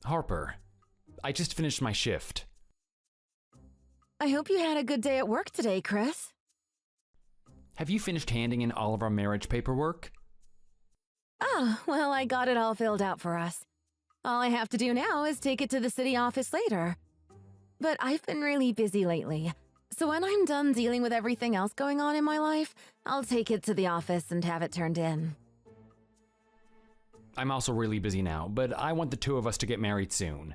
Harper, I just finished my shift. I hope you had a good day at work today, Chris. Have you finished handing in all of our marriage paperwork? Ah, well, I got it all filled out for us. All I have to do now is take it to the city office later. But I've been really busy lately, so when I'm done dealing with everything else going on in my life, I'll take it to the office and have it turned in. I'm also really busy now, but I want the two of us to get married soon.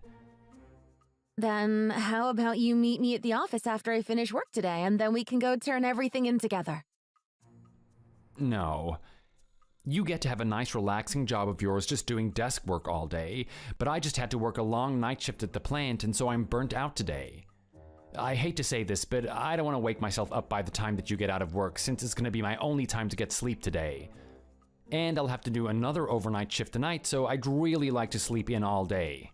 Then how about you meet me at the office after I finish work today, and then we can go turn everything in together? No. You get to have a nice relaxing job of yours just doing desk work all day, but I just had to work a long night shift at the plant and so I'm burnt out today. I hate to say this, but I don't want to wake myself up by the time that you get out of work since it's going to be my only time to get sleep today. And I'll have to do another overnight shift tonight, so I'd really like to sleep in all day.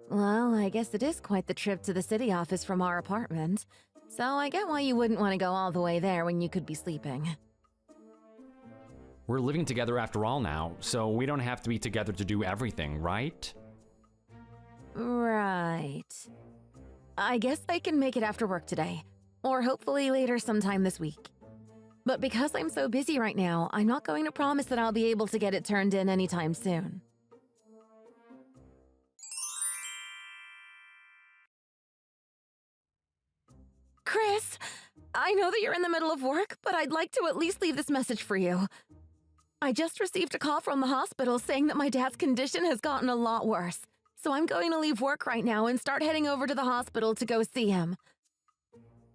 Well, I guess it is quite the trip to the city office from our apartment, so I get why you wouldn't want to go all the way there when you could be sleeping. We're living together after all now, so we don't have to be together to do everything, right? Right. I guess I can make it after work today, or hopefully later sometime this week. But because I'm so busy right now, I'm not going to promise that I'll be able to get it turned in anytime soon. Chris, I know that you're in the middle of work, but I'd like to at least leave this message for you. I just received a call from the hospital saying that my dad's condition has gotten a lot worse, so I'm going to leave work right now and start heading over to the hospital to go see him.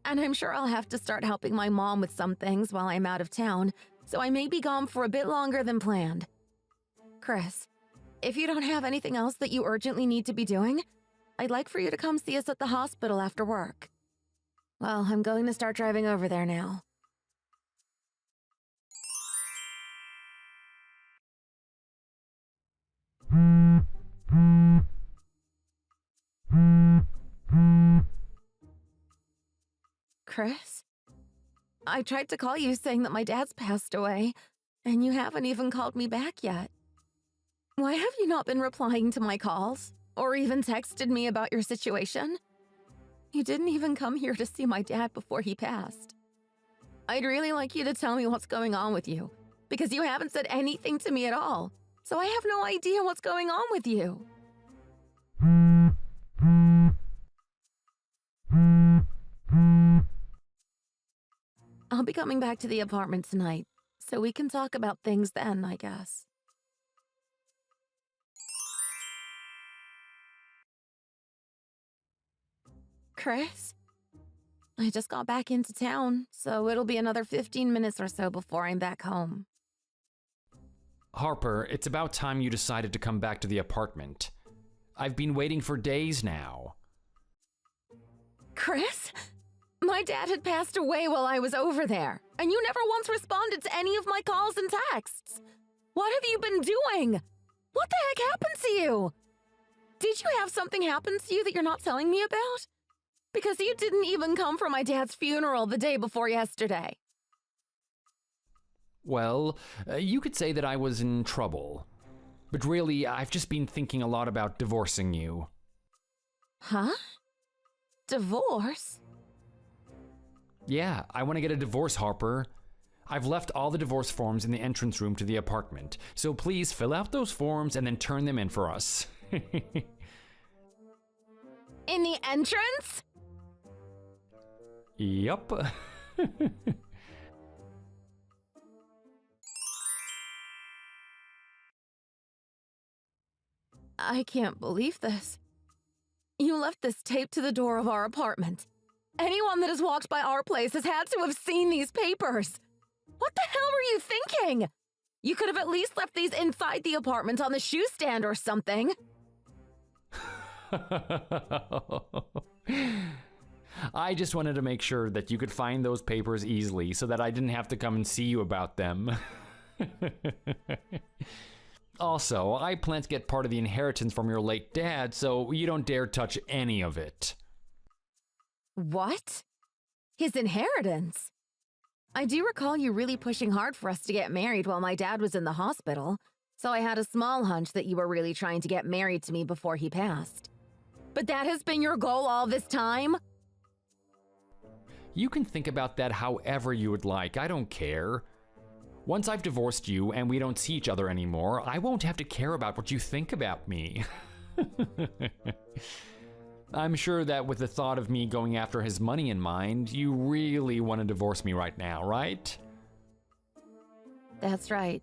And I'm sure I'll have to start helping my mom with some things while I'm out of town, so I may be gone for a bit longer than planned. Chris, if you don't have anything else that you urgently need to be doing, I'd like for you to come see us at the hospital after work. Well, I'm going to start driving over there now. Chris? I tried to call you saying that my dad's passed away, and you haven't even called me back yet. Why have you not been replying to my calls, or even texted me about your situation? You didn't even come here to see my dad before he passed. I'd really like you to tell me what's going on with you, because you haven't said anything to me at all, so I have no idea what's going on with you. I'll be coming back to the apartment tonight, so we can talk about things then, I guess. Chris? I just got back into town, so it'll be another 15 minutes or so before I'm back home. Harper, it's about time you decided to come back to the apartment. I've been waiting for days now. Chris? My dad had passed away while I was over there, and you never once responded to any of my calls and texts. What have you been doing? What the heck happened to you? Did you have something happen to you that you're not telling me about? Because you didn't even come for my dad's funeral the day before yesterday. Well, you could say that I was in trouble. But really, I've just been thinking a lot about divorcing you. Huh? Divorce? Yeah, I want to get a divorce, Harper. I've left all the divorce forms in the entrance room to the apartment, so please fill out those forms and then turn them in for us. In the entrance? Yup. I can't believe this. You left this taped to the door of our apartment. Anyone that has walked by our place has had to have seen these papers. What the hell were you thinking? You could have at least left these inside the apartment on the shoe stand or something. I just wanted to make sure that you could find those papers easily so that I didn't have to come and see you about them. Also, I plan to get part of the inheritance from your late dad, so you don't dare touch any of it. What? His inheritance? I do recall you really pushing hard for us to get married while my dad was in the hospital, So I had a small hunch that you were really trying to get married to me before he passed. But that has been your goal all this time? You can think about that however you would like. I don't care. Once I've divorced you and we don't see each other anymore, I won't have to care about what you think about me. I'm sure that with the thought of me going after his money in mind, you really want to divorce me right now, right? That's right.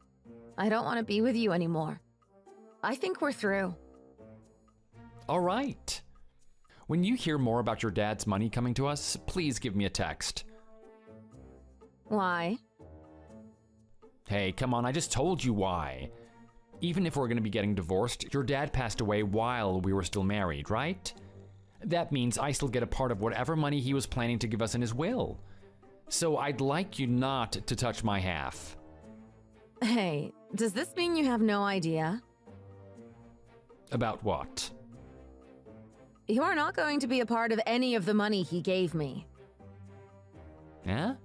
I don't want to be with you anymore. I think we're through. All right. When you hear more about your dad's money coming to us, please give me a text. Why? Hey, come on, I just told you why. Even if we're going to be getting divorced, your dad passed away while we were still married, right? That means I still get a part of whatever money he was planning to give us in his will. So I'd like you not to touch my half. Hey, does this mean you have no idea? About what? You are not going to be a part of any of the money he gave me. Huh?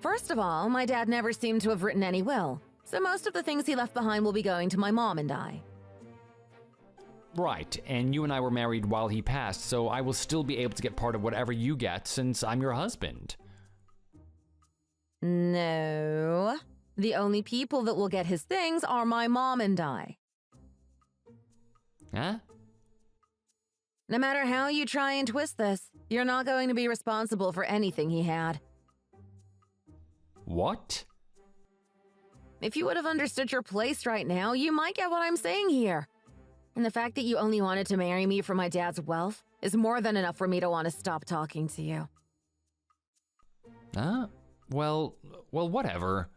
First of all, my dad never seemed to have written any will, so most of the things he left behind will be going to my mom and I. Right, and you and I were married while he passed, so I will still be able to get part of whatever you get since I'm your husband. No. The only people that will get his things are my mom and I. Huh? No matter how you try and twist this, you're not going to be responsible for anything he had. What? If you would have understood your place right now, you might get what I'm saying here. And the fact that you only wanted to marry me for my dad's wealth is more than enough for me to want to stop talking to you. Well, whatever.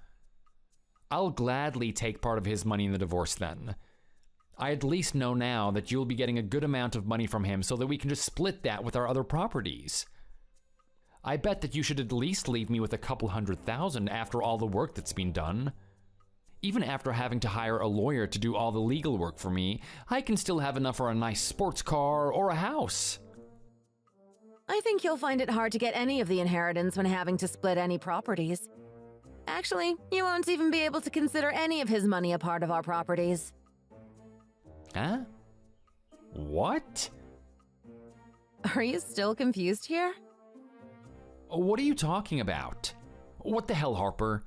I'll gladly take part of his money in the divorce then. I at least know now that you'll be getting a good amount of money from him so that we can just split that with our other properties. I bet that you should at least leave me with a couple $100,000 after all the work that's been done. Even after having to hire a lawyer to do all the legal work for me, I can still have enough for a nice sports car or a house. I think you'll find it hard to get any of the inheritance when having to split any properties. Actually, you won't even be able to consider any of his money a part of our properties. Huh? What? Are you still confused here? What are you talking about? What the hell, Harper?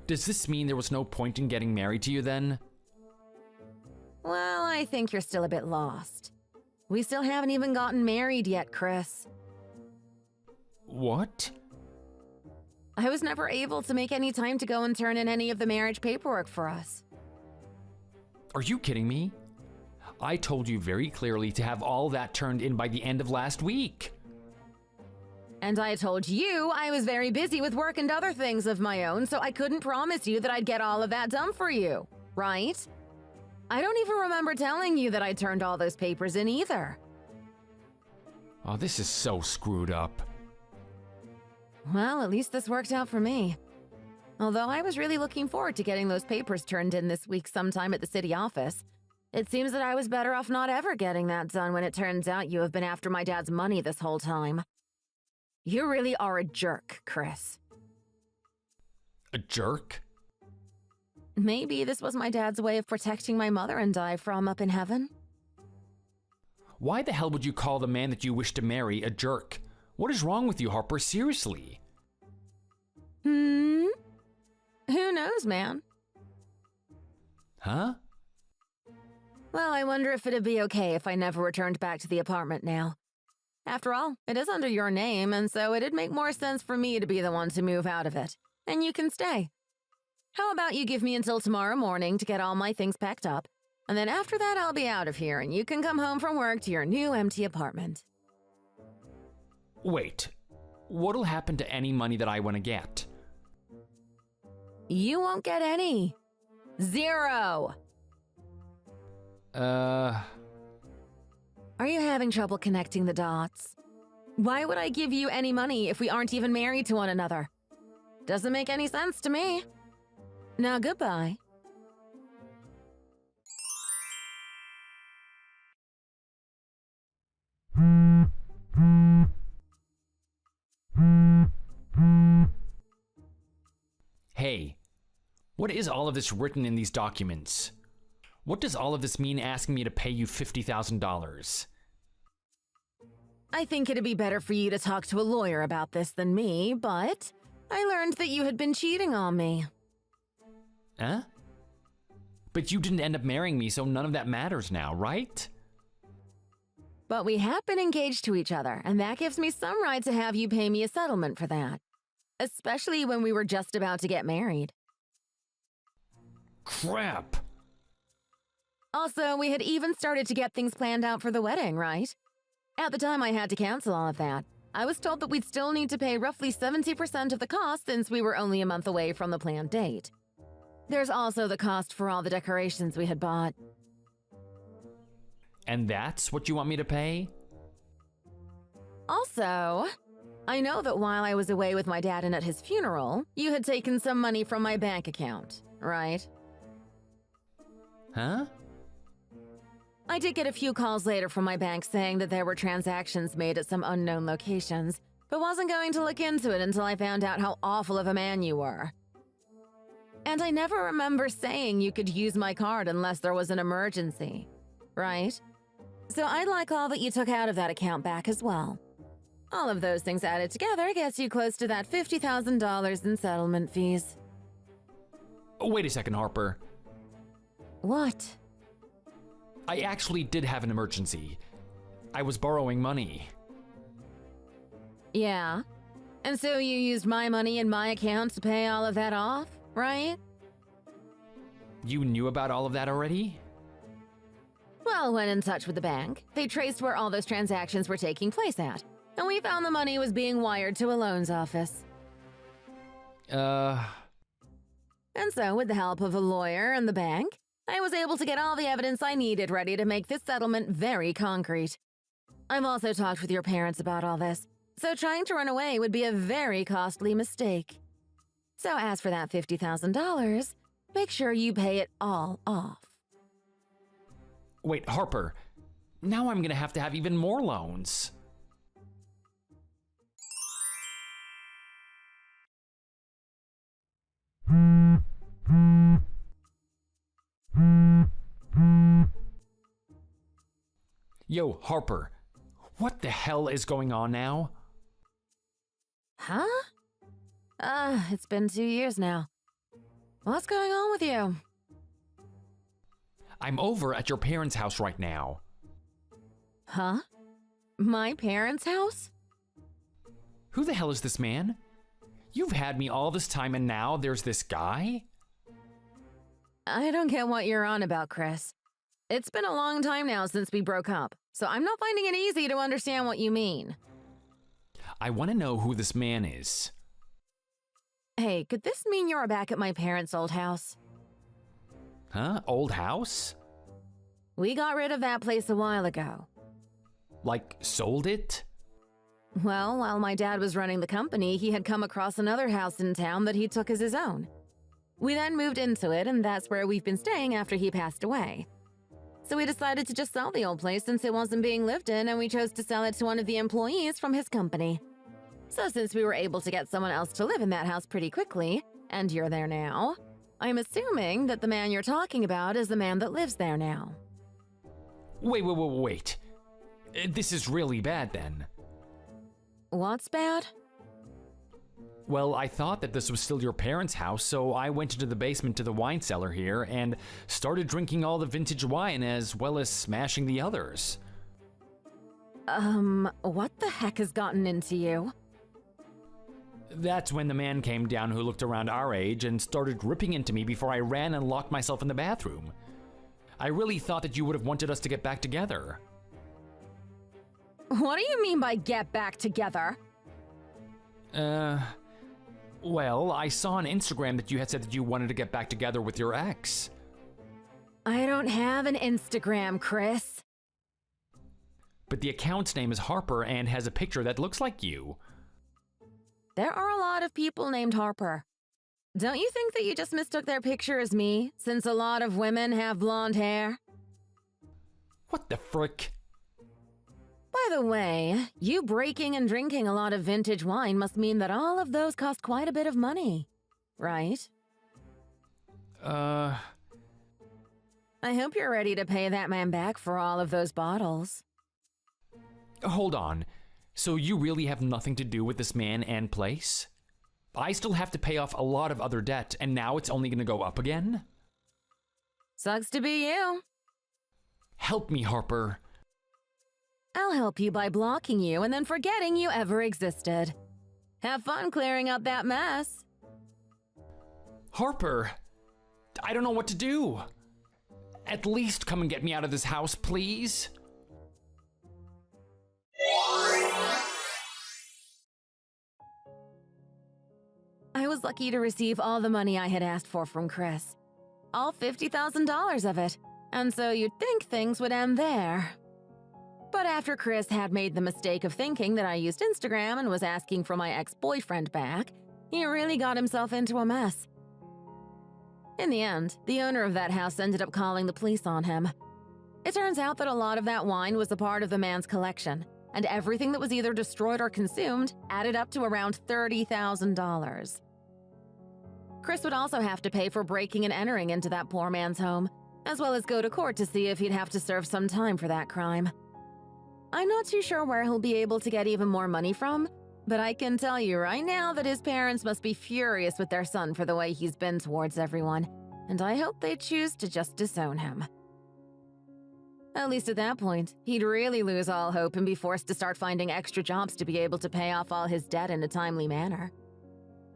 Does this mean there was no point in getting married to you then? Well, I think you're still a bit lost. We still haven't even gotten married yet, Chris. What? I was never able to make any time to go and turn in any of the marriage paperwork for us. Are you kidding me? I told you very clearly to have all that turned in by the end of last week. And I told you I was very busy with work and other things of my own, so I couldn't promise you that I'd get all of that done for you, right? I don't even remember telling you that I turned all those papers in either. Oh, this is so screwed up. Well, at least this worked out for me. Although I was really looking forward to getting those papers turned in this week sometime at the city office. It seems that I was better off not ever getting that done when it turns out you have been after my dad's money this whole time. You really are a jerk, Chris. A jerk? Maybe this was my dad's way of protecting my mother and I from up in heaven. Why the hell would you call the man that you wish to marry a jerk? What is wrong with you, Harper? Seriously? Who knows, man? Huh? Well, I wonder if it'd be okay if I never returned back to the apartment now. After all, it is under your name, and so it'd make more sense for me to be the one to move out of it. And you can stay. How about you give me until tomorrow morning to get all my things packed up, and then after that I'll be out of here and you can come home from work to your new empty apartment. Wait, what'll happen to any money that I want to get? You won't get any. 0. Are you having trouble connecting the dots? Why would I give you any money if we aren't even married to one another? Doesn't make any sense to me. Now, goodbye. Hey, What is all of this written in these documents? What does all of this mean asking me to pay you $50,000? I think it'd be better for you to talk to a lawyer about this than me, but I learned that you had been cheating on me. Huh? But you didn't end up marrying me, so none of that matters now, right? But we have been engaged to each other, and that gives me some right to have you pay me a settlement for that. Especially when we were just about to get married. Crap! Also, we had even started to get things planned out for the wedding, right? At the time, I had to cancel all of that. I was told that we'd still need to pay roughly 70% of the cost since we were only a month away from the planned date. There's also the cost for all the decorations we had bought. And that's what you want me to pay? Also, I know that while I was away with my dad and at his funeral, you had taken some money from my bank account, right? Huh? I did get a few calls later from my bank saying that there were transactions made at some unknown locations, but wasn't going to look into it until I found out how awful of a man you were. And I never remember saying you could use my card unless there was an emergency, right? So I'd like all that you took out of that account back as well. All of those things added together gets you close to that $50,000 in settlement fees. Oh, wait a second, Harper. What? I actually did have an emergency. I was borrowing money. Yeah? And so you used my money in my account to pay all of that off, right? You knew about all of that already? Well, went in touch with the bank. They traced where all those transactions were taking place at, and we found the money was being wired to a loans office. And so, with the help of a lawyer and the bank, I was able to get all the evidence I needed ready to make this settlement very concrete. I've also talked with your parents about all this, so trying to run away would be a very costly mistake. So as for that $50,000, make sure you pay it all off. Wait, Harper. Now I'm gonna have to have even more loans. Yo, Harper. What the hell is going on now? Huh? It's been 2 years now. What's going on with you? I'm over at your parents' house right now. Huh? My parents' house? Who the hell is this man? You've had me all this time and now there's this guy? I don't get what you're on about, Chris. It's been a long time now since we broke up, so I'm not finding it easy to understand what you mean. I want to know who this man is. Hey, could this mean you're back at my parents' old house? Huh? Old house? We got rid of that place a while ago. Like, sold it? Well, while my dad was running the company, he had come across another house in town that he took as his own. We then moved into it, and that's where we've been staying after he passed away. So we decided to just sell the old place since it wasn't being lived in, and we chose to sell it to one of the employees from his company. So since we were able to get someone else to live in that house pretty quickly, and you're there now, I'm assuming that the man you're talking about is the man that lives there now. Wait. This is really bad then. What's bad? Well, I thought that this was still your parents' house, so I went into the basement to the wine cellar here and started drinking all the vintage wine as well as smashing the others. What the heck has gotten into you? That's when the man came down who looked around our age and started ripping into me before I ran and locked myself in the bathroom. I really thought that you would have wanted us to get back together. What do you mean by get back together? Well, I saw on Instagram that you had said that you wanted to get back together with your ex. I don't have an Instagram, Chris. But the account's name is Harper and has a picture that looks like you. There are a lot of people named Harper. Don't you think that you just mistook their picture as me, since a lot of women have blonde hair? What the frick? By the way, you breaking and drinking a lot of vintage wine must mean that all of those cost quite a bit of money, right? Uh, I hope you're ready to pay that man back for all of those bottles. hold on. So you really have nothing to do with this man and place? I still have to pay off a lot of other debt, and now it's only gonna go up again? Sucks to be you. Help me, Harper. I'll help you by blocking you and then forgetting you ever existed. Have fun clearing up that mess. Harper, I don't know what to do. At least come and get me out of this house, please. I was lucky to receive all the money I had asked for from Chris. All $50,000 of it. And so you'd think things would end there. But after Chris had made the mistake of thinking that I used Instagram and was asking for my ex-boyfriend back, he really got himself into a mess. In the end, the owner of that house ended up calling the police on him. It turns out that a lot of that wine was a part of the man's collection, and everything that was either destroyed or consumed added up to around $30,000. Chris would also have to pay for breaking and entering into that poor man's home, as well as go to court to see if he'd have to serve some time for that crime. I'm not too sure where he'll be able to get even more money from, but I can tell you right now that his parents must be furious with their son for the way he's been towards everyone, and I hope they choose to just disown him. At least at that point, he'd really lose all hope and be forced to start finding extra jobs to be able to pay off all his debt in a timely manner.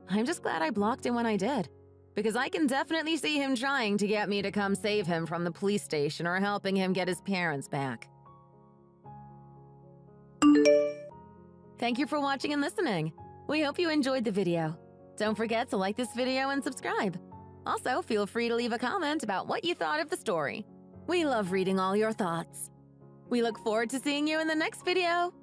I'm just glad I blocked him when I did, because I can definitely see him trying to get me to come save him from the police station or helping him get his parents back. Thank you for watching and listening. We hope you enjoyed the video. Don't forget to like this video and subscribe. Also, feel free to leave a comment about what you thought of the story. We love reading all your thoughts. We look forward to seeing you in the next video.